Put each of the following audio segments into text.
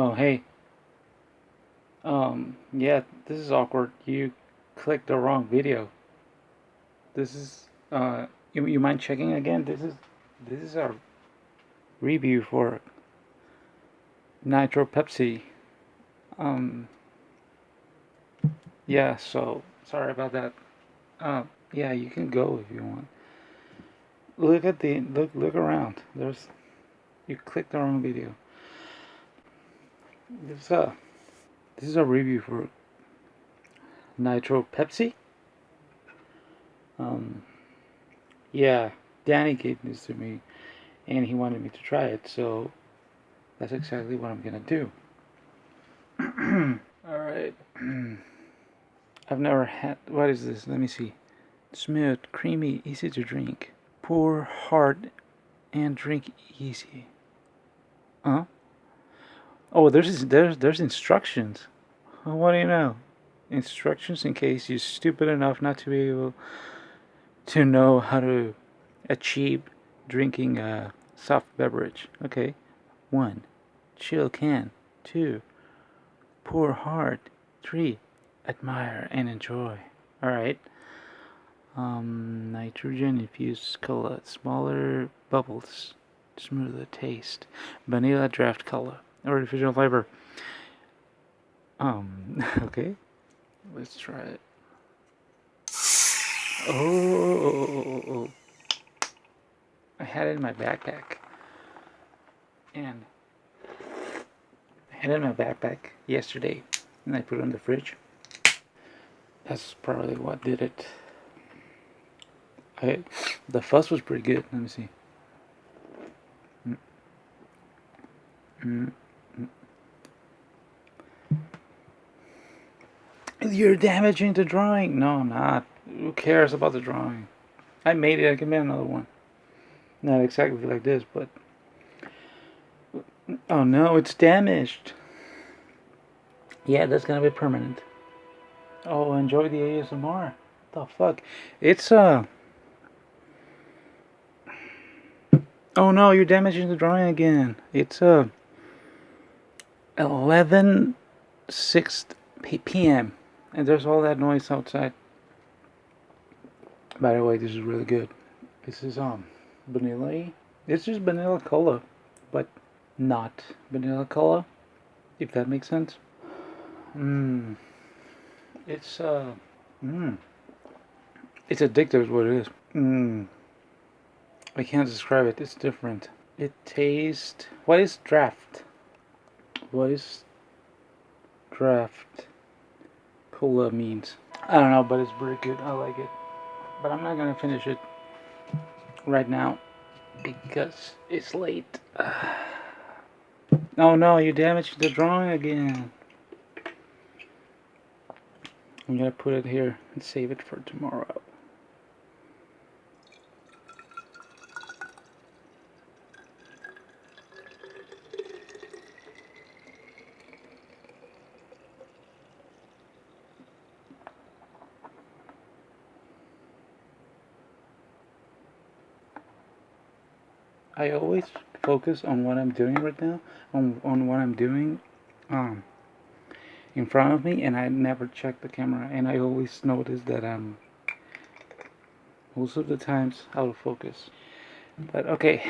Oh, hey. Yeah, this is awkward. You clicked the wrong video. This is, you mind checking again? This is our review for Nitro Pepsi. Um, yeah, so, sorry about that. Yeah, you can go if you want. Look around. You clicked the wrong video. This, uh, this is a review for Nitro Pepsi. Um, yeah, Danny gave this to me and he wanted me to try it, so that's exactly what I'm gonna do. Alright. I've never had. What is this? Let me see. Smooth, creamy, easy to drink. Pour hard and drink easy. Huh? Oh, there's instructions. Oh, what do you know? Instructions in case you're stupid enough not to be able to know how to achieve drinking a soft beverage. Okay. 1. Chill can. 2. Pour hard. 3. Admire and enjoy. Alright. Nitrogen infused cola. Smaller bubbles. Smoother taste. Vanilla draft cola. Artificial flavor. Okay. Let's try it. Oh. I had it in my backpack. And I had it in my backpack yesterday. And I put it in the fridge. That's probably what did it. The fuzz was pretty good. Let me see. Mm. You're damaging the drawing. No, I'm not. Who cares about the drawing? I made it. I can make another one. Not exactly like this, but... Oh no, it's damaged. Yeah, that's gonna be permanent. Oh, enjoy the ASMR. What the fuck? It's, Oh no, you're damaging the drawing again. It's, 11:06 p.m. And there's all that noise outside. By the way, this is really good. This is, vanilla. It's just vanilla cola, but not vanilla cola, if that makes sense. Mmm. It's, mmm. It's addictive, is what it is. Mmm. I can't describe it. It's different. It tastes. What is draft? What is draft cola means? I don't know, but it's pretty good. I like it. But I'm not gonna finish it right now because it's late. Oh no, you damaged the drawing again. I'm gonna put it here and save it for tomorrow. I always focus on what I'm doing right now, on what I'm doing in front of me, and I never check the camera, and I always notice that I'm most of the times out of focus. But okay,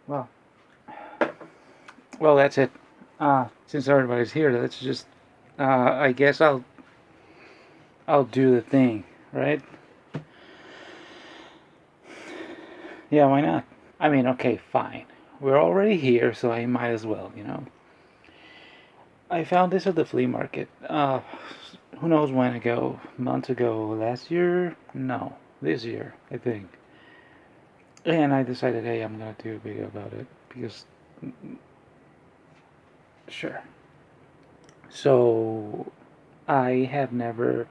well, that's it. Since everybody's here, let's just I guess I'll do the thing, right? Yeah, why not? I mean, okay, fine. We're already here, so I might as well, you know. I found this at the flea market. Who knows when ago? Months ago? Last year? No, this year, I think. And I decided, hey, I'm gonna do a video about it because, sure. So, I have never,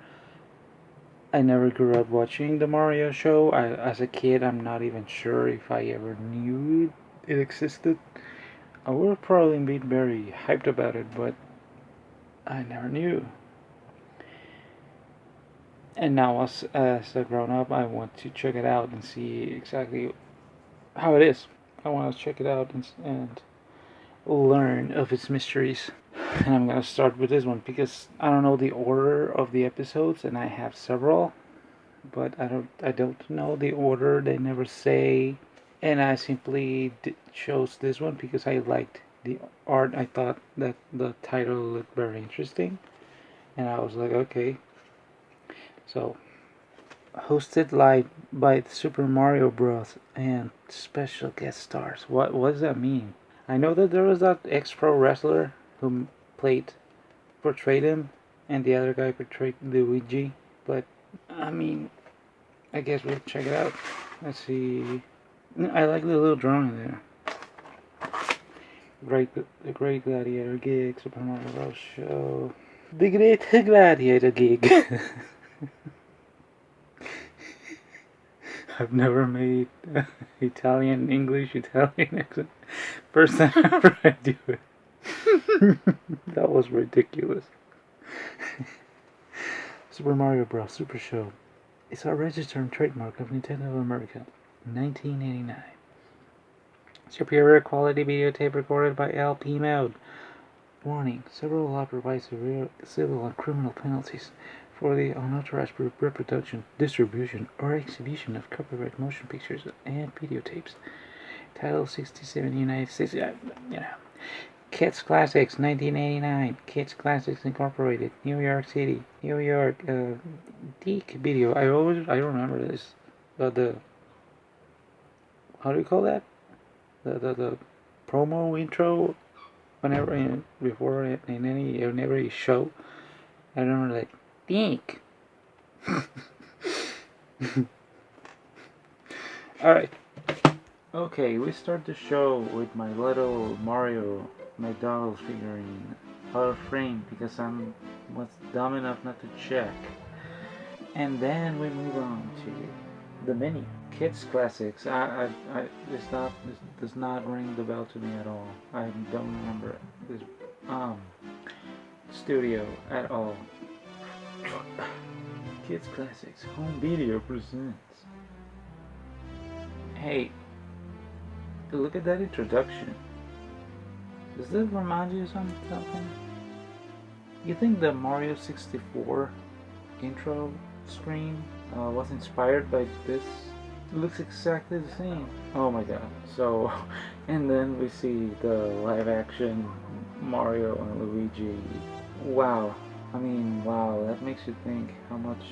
I never grew up watching the Mario show. As a kid, I'm not even sure if I ever knew it existed. I would have probably been very hyped about it, but I never knew. And now, as a grown up, I want to check it out and see exactly how it is. I want to check it out and learn of its mysteries. And I'm gonna start with this one because I don't know the order of the episodes, and I have several, but I don't know the order. They never say, and I simply chose this one because I liked the art. I thought that the title looked very interesting, and I was like, okay. So, hosted live by Super Mario Bros. And special guest stars. What does that mean? I know that there was that ex-pro wrestler who portrayed him, and the other guy portrayed Luigi. But I mean, I guess we'll check it out. Let's see. I like the little drawing there. The Great Gladiator Gig, Super Mario Bros. Show. The Great Gladiator Gig. I've never made English Italian accent. First time ever I do it. That was ridiculous. Super Mario Bros. Super Show. It's a registered trademark of Nintendo of America. 1989. Superior quality videotape recorded by LP mode. Warning: several laws provide severe civil and criminal penalties for the unauthorized reproduction, distribution, or exhibition of copyright motion pictures and videotapes. Title 67, United States. Kids Classics, 1989. Kids Classics Incorporated, New York City, New York. Deke Video. I remember this. The how do you call that? The promo intro. Whenever before in every show, I remember like Deke. All right. Okay, we start the show with my little Mario, my dolls figurine, out of frame because I was dumb enough not to check. And then we move on to the menu. Kids Classics. This does not ring the bell to me at all. I don't remember this studio at all. Kids Classics Home Video presents. Hey, look at that introduction. Does this remind you of something? You think the Mario 64 intro screen was inspired by this? It looks exactly the same. Oh my god. So, and then we see the live action Mario and Luigi. Wow. I mean, wow, that makes you think how much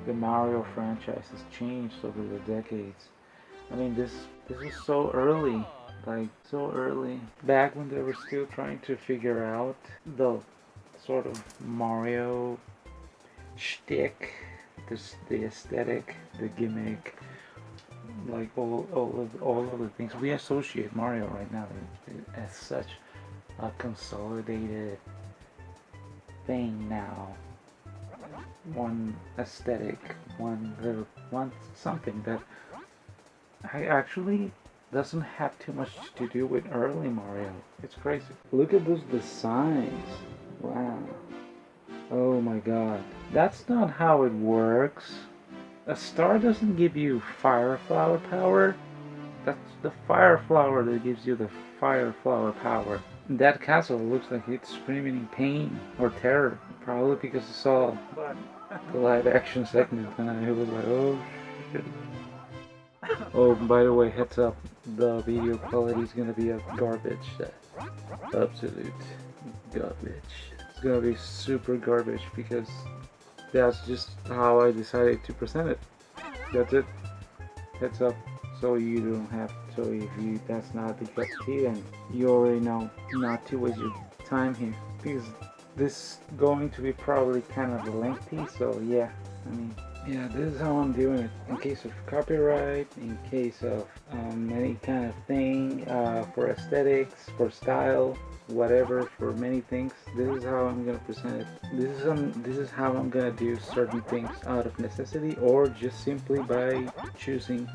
the Mario franchise has changed over the decades. I mean, this was so early, like so early, back when they were still trying to figure out the sort of Mario shtick, the aesthetic, the gimmick, like all of the things we associate Mario right now as such a consolidated thing now. One aesthetic, one something that I actually doesn't have too much to do with early Mario. It's crazy. Look at those designs. Wow. Oh my god. That's not how it works. A star doesn't give you fire flower power. That's the fire flower that gives you the fire flower power. That castle looks like it's screaming in pain or terror. Probably because it saw the live action segment and I was like, oh shit. Oh, by the way, heads up, the video quality is gonna be a garbage. Absolute garbage. It's gonna be super garbage because that's just how I decided to present it. That's it. Heads up, so you don't have. So if that's not the cup of tea, then you already know not to waste your time here because this is going to be probably kind of lengthy. So yeah, I mean. Yeah, this is how I'm doing it. In case of copyright, in case of any kind of thing, for aesthetics, for style, whatever, for many things. This is how I'm gonna present it. This is how I'm gonna do certain things out of necessity or just simply by choosing.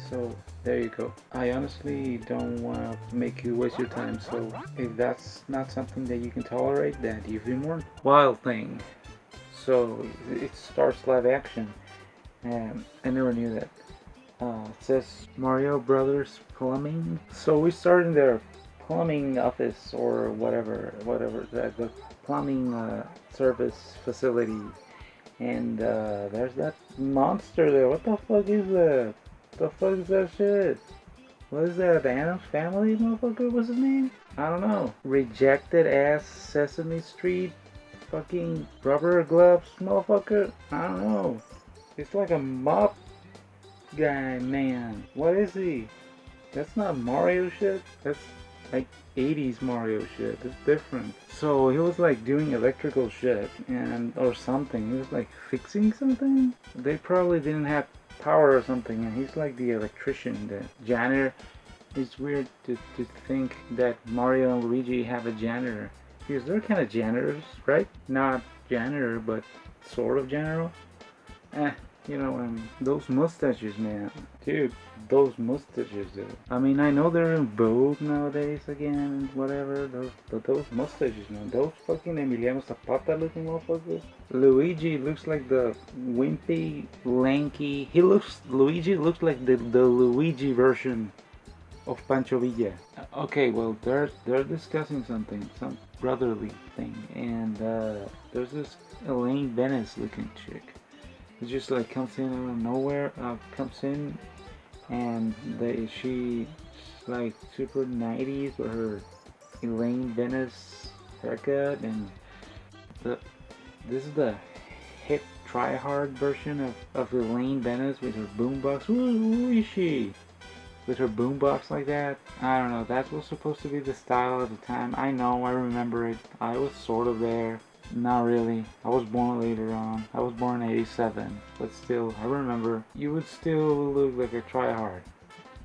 So there you go. I honestly don't want to make you waste your time. So if that's not something that you can tolerate, then you've been warned. Wild Thing. So it starts live action, and I never knew that. It says Mario Brothers Plumbing. So we start in their plumbing office or whatever the plumbing service facility, and there's that monster there. What the fuck is that? The fuck is that shit? What is that? The Addams Family motherfucker? What's his name? I don't know. Rejected ass Sesame Street fucking rubber gloves motherfucker? I don't know. It's like a mop guy, man. What is he? That's not Mario shit. That's like 80s Mario shit. It's different. So he was like doing electrical shit and or something. He was like fixing something. They probably didn't have power or something, and he's like the electrician, the janitor. It's weird to think that Mario and Luigi have a janitor. Because they're kind of janitors, right? Not janitor, but sort of janitor. Eh, you know, those mustaches, man. Dude, those mustaches, dude. I mean, I know they're in vogue nowadays again, whatever. Those mustaches, man. Those fucking Emiliano Zapata looking motherfuckers. Luigi looks like the wimpy, lanky. Luigi looks like the Luigi version of Pancho Villa. Okay, well, they're discussing something, some brotherly thing, and there's this Elaine Venice looking chick. It just like comes in out of nowhere, comes in, and she's like super 90s with her Elaine Venice haircut, and this is the hip try hard version of Elaine Venice with her boombox. Who is she? With her boombox like that. I don't know, that was supposed to be the style at the time. I know, I remember it. I was sort of there. Not really. I was born later on. I was born in 87. But still, I remember. You would still look like a tryhard.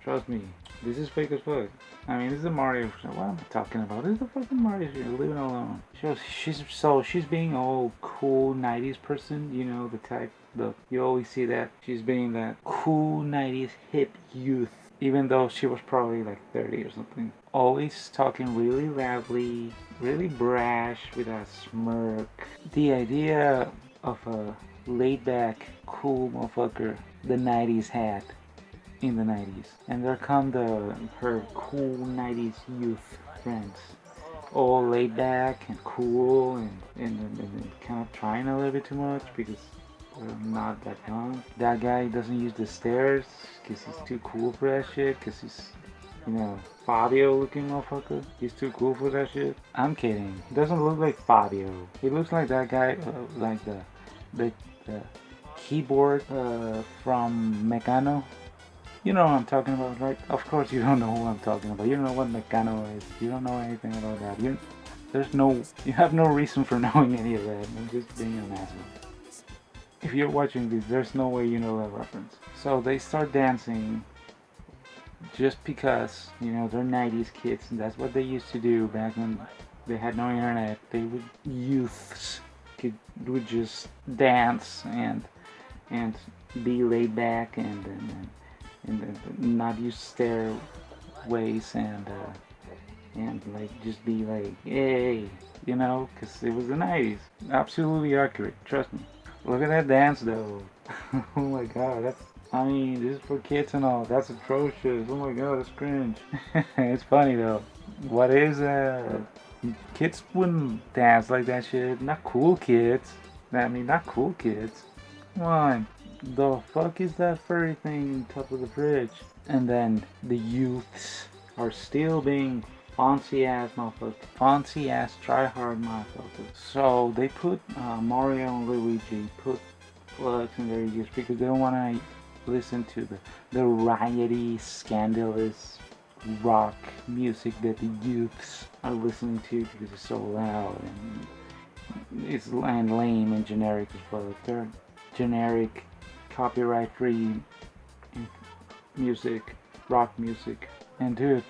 Trust me. This is fake as fuck. I mean, this is a Mario show. What am I talking about? This is the fucking Mario show. Leave it alone. She's being all cool 90s person. You know, the type. You always see that. She's being that cool 90s hip youth. Even though she was probably like 30 or something. Always talking really loudly, really brash with a smirk. The idea of a laid back, cool motherfucker the 90s had in the 90s. And there come her cool 90s youth friends. All laid back and cool and kind of trying a little bit too much because not that young. That guy doesn't use the stairs because he's too cool for that shit. Because he's, you know, Fabio looking motherfucker. He's too cool for that shit. I'm kidding. He doesn't look like Fabio. He looks like that guy, like the keyboard from Mecano. You know what I'm talking about, right? Of course you don't know who I'm talking about. You don't know what Mecano is. You don't know anything about that. You have no reason for knowing any of that. I'm just being an asshole. If you're watching this, there's no way you know that reference. So they start dancing just because, you know, they're 90s kids and that's what they used to do back when they had no internet. Youths would just dance and be laid back and not use stairways and like just be like, hey, you know, because it was the 90s. Absolutely accurate, trust me. Look at that dance though. Oh my god, this is for kids and all. That's atrocious. Oh my god, that's cringe. It's funny though. What is kids wouldn't dance like that shit. Not cool kids. Not cool kids. Come on. The fuck is that furry thing on top of the fridge? And then the youths are still being fancy ass motherfuckers. Fancy ass try hard motherfuckers. So they put Mario and Luigi put plugs in their ears because they don't want to listen to the riotty, scandalous rock music that the youths are listening to because it's so loud and it's lame and generic as well. They're generic, copyright-free music, rock music. And dude,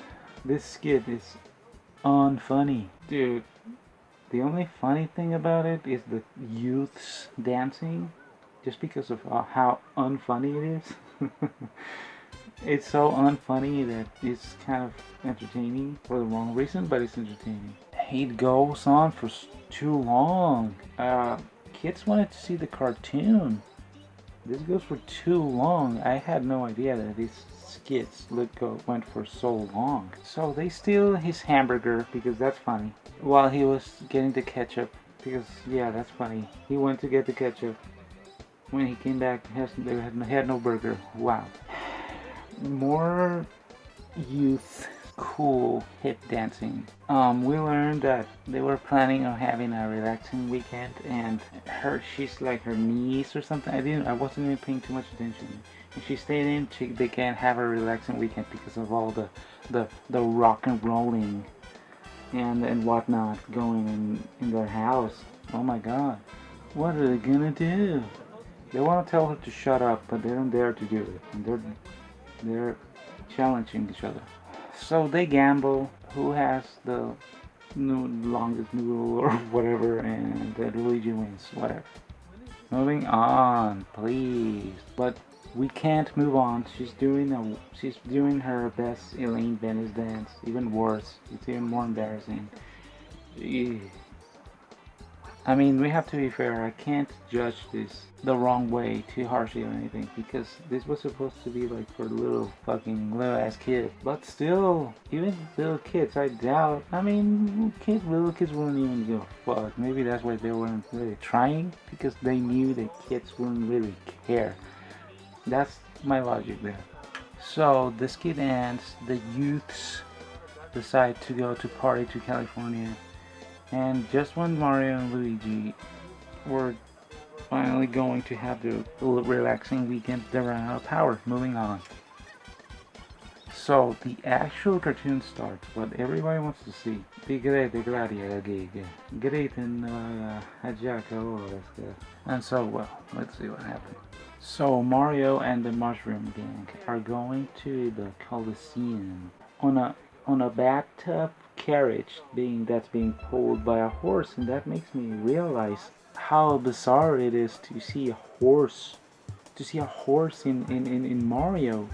this skit is unfunny. Dude, the only funny thing about it is the youths dancing, just because of how unfunny it is. It's so unfunny that it's kind of entertaining for the wrong reason, but it's entertaining. It goes on for too long. Kids wanted to see the cartoon. This goes for too long. I had no idea that these skits went for so long. So they steal his hamburger because that's funny. While he was getting the ketchup, because yeah, that's funny. He went to get the ketchup. When he came back, they had no burger. Wow. More youth cool hip dancing. We learned that they were planning on having a relaxing weekend, and she's like her niece or something. I wasn't even paying too much attention. And she stayed in. They can't have a relaxing weekend because of all the rock and rolling and whatnot going in their house. Oh my God, what are they gonna do? They want to tell her to shut up, but they don't dare to do it, and they're challenging each other. So they gamble who has the longest noodle or whatever, and then Luigi wins, whatever. Moving on, please. But we can't move on. She's doing her best Elaine Bennis dance. Even worse. It's even more embarrassing. I mean, we have to be fair. I can't judge this the wrong way too harshly or anything, because this was supposed to be like for little ass kids. But still, even little kids, I doubt. I mean, little kids wouldn't even give a fuck. Maybe that's why they weren't really trying, because they knew that kids wouldn't really care. That's my logic there. So the skit ends. The youths decide to go to party to California. And just when Mario and Luigi were finally going to have their relaxing weekend, they ran out of power. Moving on. So the actual cartoon starts, what everybody wants to see. The Gladiator gig. Great and and so, well, let's see what happens. So Mario and the Mushroom Gang are going to the Coliseum on a bathtub carriage that's being pulled by a horse, and that makes me realize how bizarre it is to see a horse in Mario.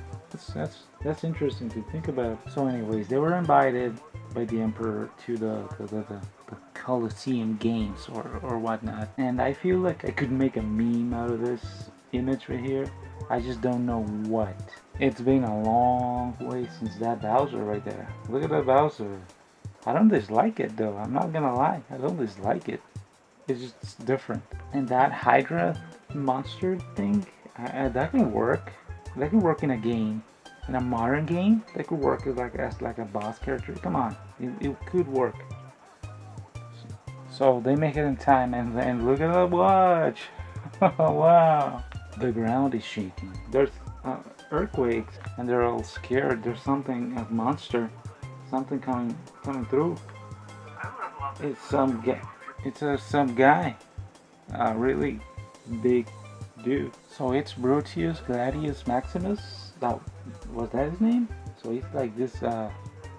That's interesting to think about. So anyways, they were invited by the Emperor to the Coliseum Games or whatnot, and I feel like I could make a meme out of this image right here. I just don't know what. It's been a long way since that Bowser right there. Look at that Bowser. I don't dislike it though, I'm not gonna lie. I don't dislike it. It's just different. And that Hydra monster thing, that can work. That can work in a game. In a modern game, that could work as like a boss character. Come on, it could work. So they make it in time, and look at the watch. Wow. The ground is shaking. There's earthquakes, and they're all scared. There's something, a monster, something coming through. It's some guy, a really big dude. So it's Brutus Gladius Maximus. Was that his name? So he's like this, the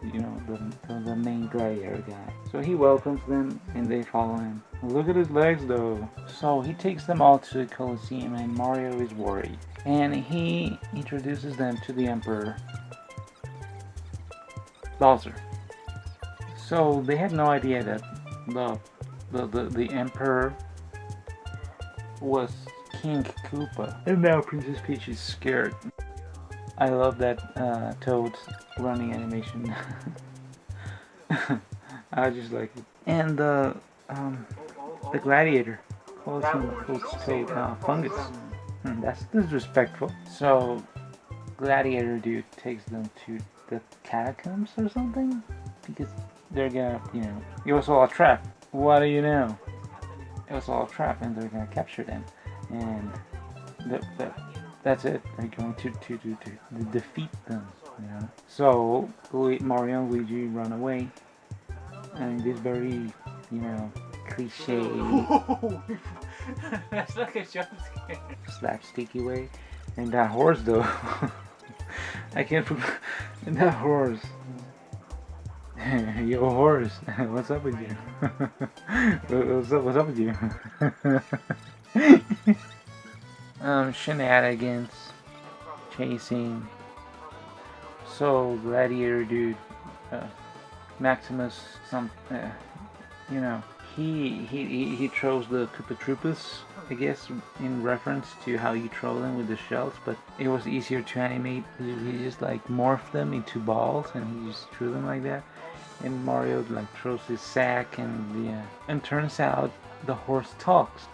main gladiator guy. So he welcomes them, and they follow him. Look at his legs though. So he takes them all to the Colosseum, and Mario is worried. And he introduces them to the Emperor Bowser. So they had no idea that the Emperor was King Koopa. And now Princess Peach is scared. I love that Toad's running animation. I just like it. And the Gladiator calls Toad fungus. That's disrespectful. So Gladiator dude takes them to the catacombs or something, because they're gonna, it was all a trap. What do you know? It was all a trap, and they're gonna capture them, and that's it. They're going to defeat them. So Mario and Luigi run away, and this very cliche that's like a jump scare slapsticky way. And that horse though, I can't forget. And that horse. Yo horse, what's up with you? What's up with you? Shenanigans, chasing. So Gladiator dude, Maximus, he throws the Koopa Troopas, I guess, in reference to how you throw them with the shells, but it was easier to animate. He just like morphed them into balls and he just threw them like that. And Mario like throws his sack and turns out the horse talks.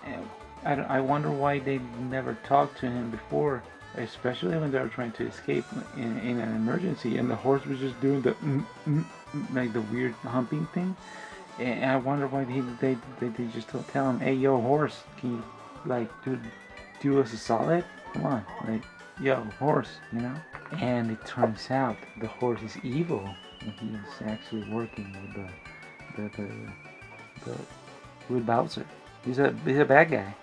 And I wonder why they never talked to him before, especially when they were trying to escape in an emergency, and the horse was just doing the like the weird humping thing. And I wonder why they just don't tell him, hey yo horse, can you like do us a solid? Come on, like yo horse, you know? And it turns out the horse is evil, and he is actually working with the with Bowser. He's a bad guy.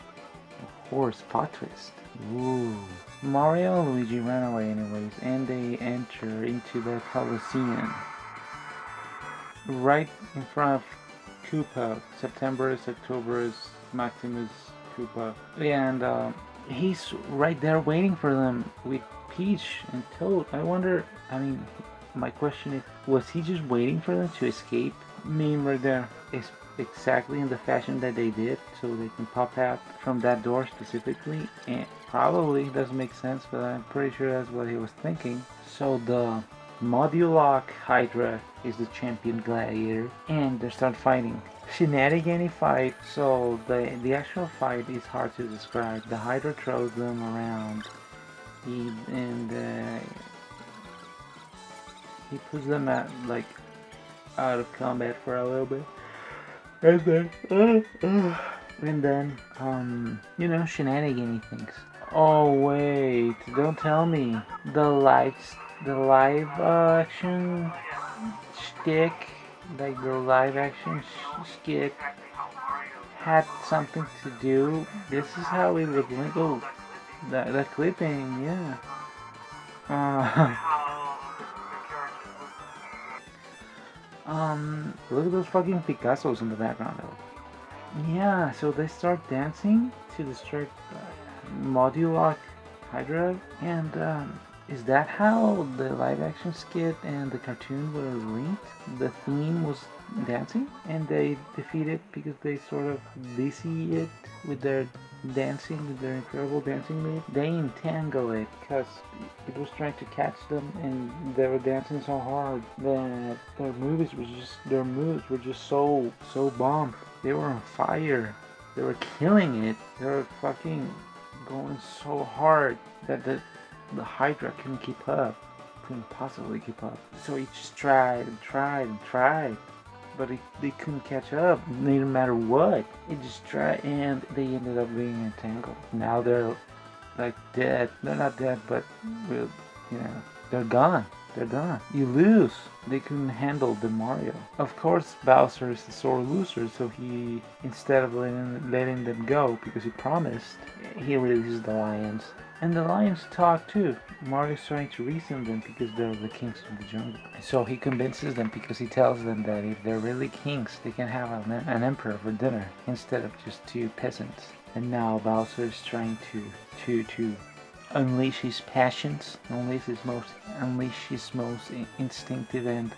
A horse plot twist. Ooh. Mario and Luigi run away anyways, and they enter into the Colosseum. Right in front of Koopa, September, October, Maximus, Koopa, and he's right there waiting for them with Peach and Toad. I wonder. I mean, my question is, was he just waiting for them to escape? Me right there is exactly in the fashion that they did, so they can pop out from that door specifically. And probably doesn't make sense, but I'm pretty sure that's what he was thinking. So the Moduloc Hydra is the champion Gladiator, and they start fighting. Shenanigan fight, so the actual fight is hard to describe. The Hydra throws them around, he puts them at like out of combat for a little bit, and then you know, shenanigan things. Oh wait, don't tell me the live action stick, like the live action skit had something to do. This is how it would link. Oh, the clipping, yeah. Look at those fucking Picassos in the background though. Yeah, so they start dancing to the start Moduloc Hydra, and is that how the live action skit and the cartoon were linked? The theme was dancing, and they defeat it because they sort of DC it with their dancing, with their incredible dancing move. They entangle it because it was trying to catch them, and they were dancing so hard that their moves were just so bomb. They were on fire. They were killing it. They were fucking going so hard that the Hydra couldn't keep up. Couldn't possibly keep up. So he just tried and tried and tried. But they couldn't catch up, no matter what. It just tried, and they ended up being entangled. Now they're like dead. They're not dead, but you know, they're gone. They're done. You lose. They couldn't handle the Mario. Of course, Bowser is the sore loser, so he, instead of letting them go, because he promised, he releases the lions. And the lions talk too. Mario's trying to reason them because they're the kings of the jungle. So he convinces them because he tells them that if they're really kings, they can have an emperor for dinner instead of just two peasants. And now Bowser is trying to unleash his passions, unleash his most instinctive and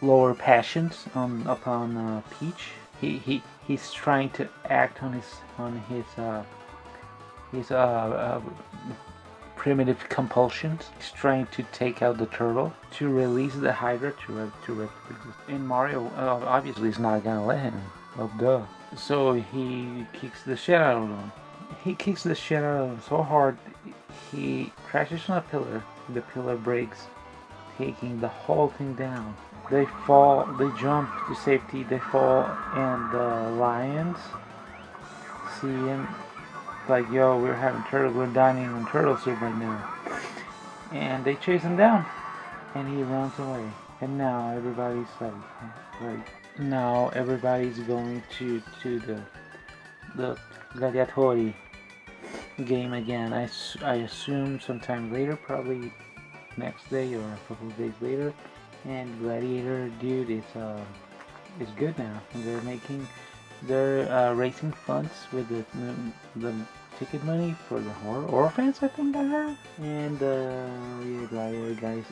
lower passions upon Peach. He's trying to act on his primitive compulsions. He's trying to take out the turtle to release the Hydra and Mario obviously is not gonna let him. Oh duh. So he kicks the shit out of him. He kicks the shit out of him so hard he crashes on a pillar. The pillar breaks, taking the whole thing down. They fall, they jump to safety, they fall, and the lions see him like, yo, we're dining on turtle soup right now. And they chase him down, and he runs away. And now everybody's now everybody's going to the Gladiator game again. I assume sometime later, probably next day or a couple of days later. And Gladiator, dude, is good now. And they're raising funds with the ticket money for the horror fans, I think I heard. And yeah, Gladiator guys,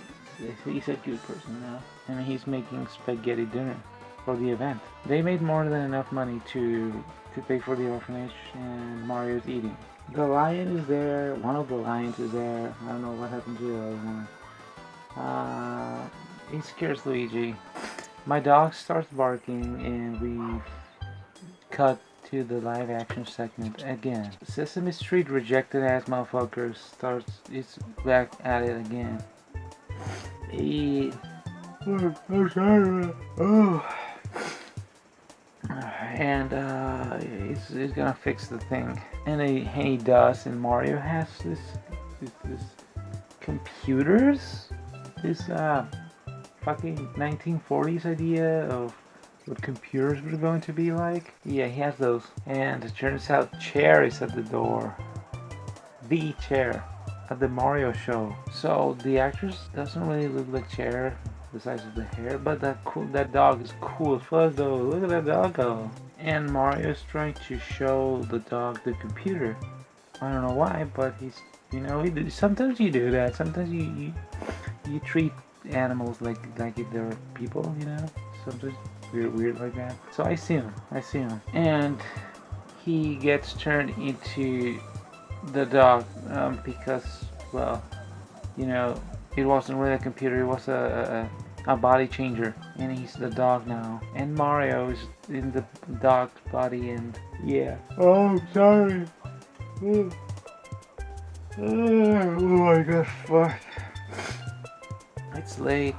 he's a good person now, and he's making spaghetti dinner. for the event. They made more than enough money to pay for the orphanage, and Mario's eating. The lion is there. One of the lions is there. I don't know what happened to the other one. He scares Luigi. My dog starts barking, and we cut to the live action segment again. Sesame Street rejected ass motherfucker starts it's back at it again. I'm sorry. Oh. And he's gonna fix the thing, and he does. And Mario has this computers, this fucking 1940s idea of what computers were going to be like. Yeah, he has those. And it turns out Chair is at the door. The Chair at the Mario show. So the actress doesn't really look like Chair, the size of the hair, but that dog is cool as fuck though. Look at that dog go. And Mario is trying to show the dog the computer. I don't know why, but he's, sometimes you do that. Sometimes you treat animals like if they're people, Sometimes weird like that. So I see him. And he gets turned into the dog because, well, it wasn't really a computer, it was a body changer, and he's the dog now. And Mario is in the dog's body, and yeah. Oh, sorry. Oh my god, fuck. It's late.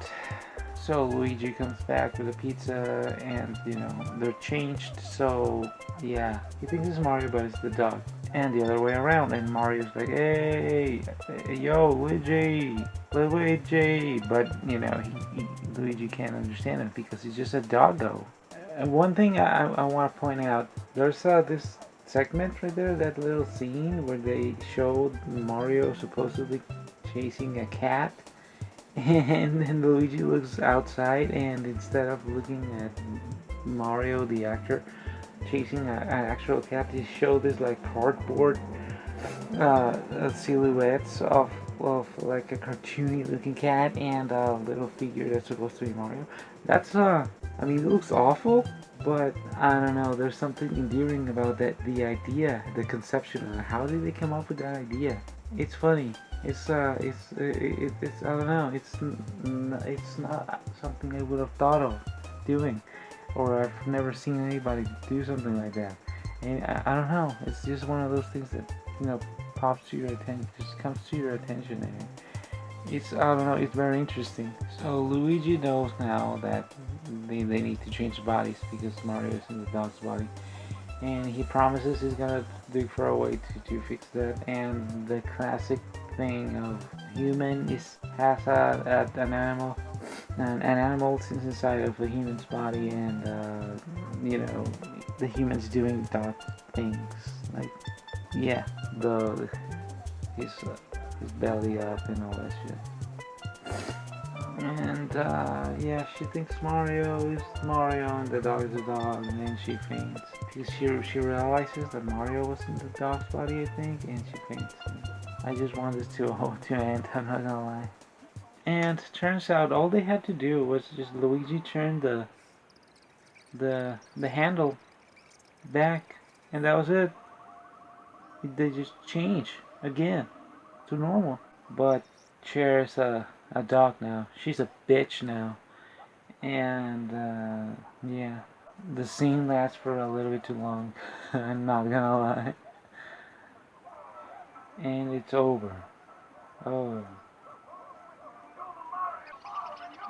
So Luigi comes back with a pizza, and they're changed. So yeah, he thinks it's Mario, but it's the dog, and the other way around. And Mario's like, "Hey, yo, Luigi," but Luigi can't understand it because he's just a doggo. And one thing I want to point out: there's this segment right there, that little scene where they showed Mario supposedly chasing a cat. And then Luigi looks outside, and instead of looking at Mario, the actor, chasing an actual cat, they show this like cardboard silhouettes of like a cartoony looking cat and a little figure that's supposed to be Mario. That's I mean, it looks awful, but I don't know. There's something endearing about that. The idea, the conception. How did they come up with that idea? It's funny. It's I don't know. It's not something I would have thought of doing, or I've never seen anybody do something like that. And I don't know. It's just one of those things that pops to your attention, just comes to your attention, and it's, I don't know. It's very interesting. So Luigi knows now that they need to change bodies because Mario is in the dog's body. And he promises he's gonna dig for a way to fix that. And the classic thing of human has an animal since inside of a human's body, and the humans doing dog things, like his belly up and all that shit. And she thinks Mario is Mario and the dog is the dog, and then she faints because she realizes that Mario was in the dog's body, I think, and she faints. I just want this to end, I'm not gonna lie. And turns out all they had to do was just Luigi turn the handle back, and that was it. They just change again to normal. But Cher's a dog now. She's a bitch now. And the scene lasts for a little bit too long. I'm not gonna lie. And it's over. Oh.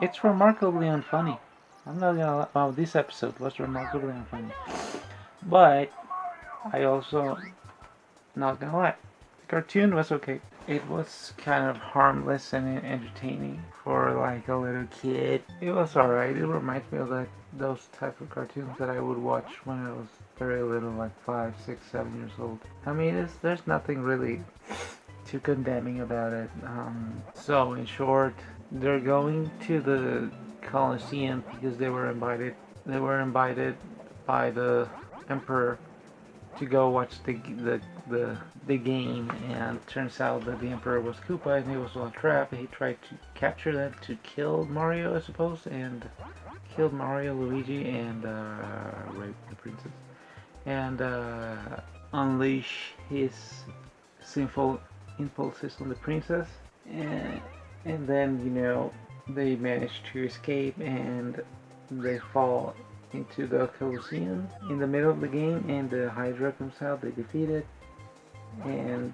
It's remarkably unfunny. I'm not gonna lie. Well, this episode was remarkably unfunny. But I also, not gonna lie, the cartoon was okay. It was kind of harmless and entertaining for like a little kid. It was alright. It reminds me of those type of cartoons that I would watch when I was very little, like 5, 6, 7 years old. I mean, there's nothing really too condemning about it. So in short, they're going to the Colosseum because they were invited. They were invited by the Emperor to go watch the game, and turns out that the Emperor was Koopa and he was on a trap. He tried to capture that to kill Mario, I suppose, and killed Mario, Luigi, and raped the princess, and unleash his sinful impulses on the princess, and then they manage to escape, and they fall into the Colosseum in the middle of the game, and the Hydra comes out. They defeat it, and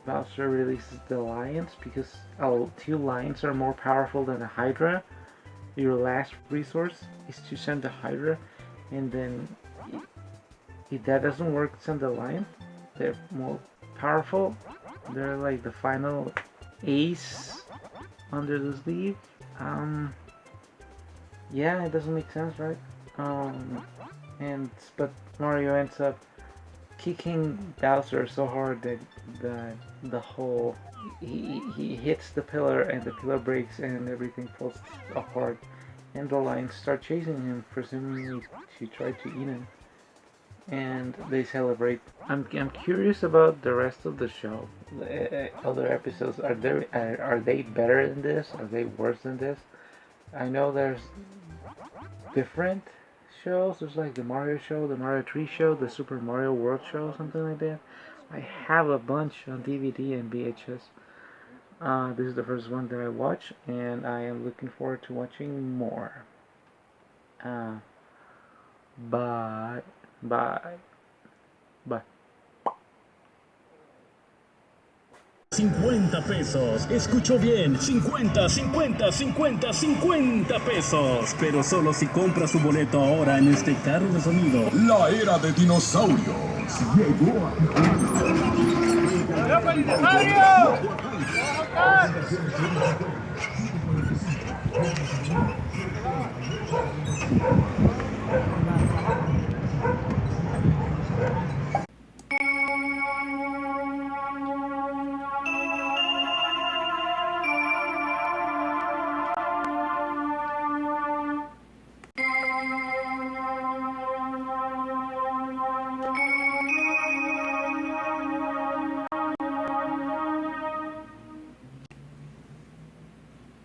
Bowser releases the lions because 2 lions are more powerful than a Hydra. Your last resource is to send the Hydra, and then if that doesn't work, send the lion. They're more powerful. They're like the final ace under the sleeve. Yeah, it doesn't make sense, right? But Mario ends up kicking Bowser so hard that the whole he hits the pillar, and the pillar breaks and everything falls apart, and the lions start chasing him, presumably to try to eat him, and they celebrate. I'm curious about the rest of the show. The other episodes, are they better than this? Are they worse than this? I know there's different shows. There's like the Mario show, the Mario 3 show, the Super Mario World show, something like that. I have a bunch on DVD and VHS. This is the first one that I watch, and I am looking forward to watching more. Bye. Bye. Bye. 50 pesos. Escuchó bien. 50, 50, 50, 50 pesos. Pero solo si compra su boleto ahora en este carro de sonido. La era de dinosaurios llegó a... ¡Vamos, dinosaurio! ¡Vamos!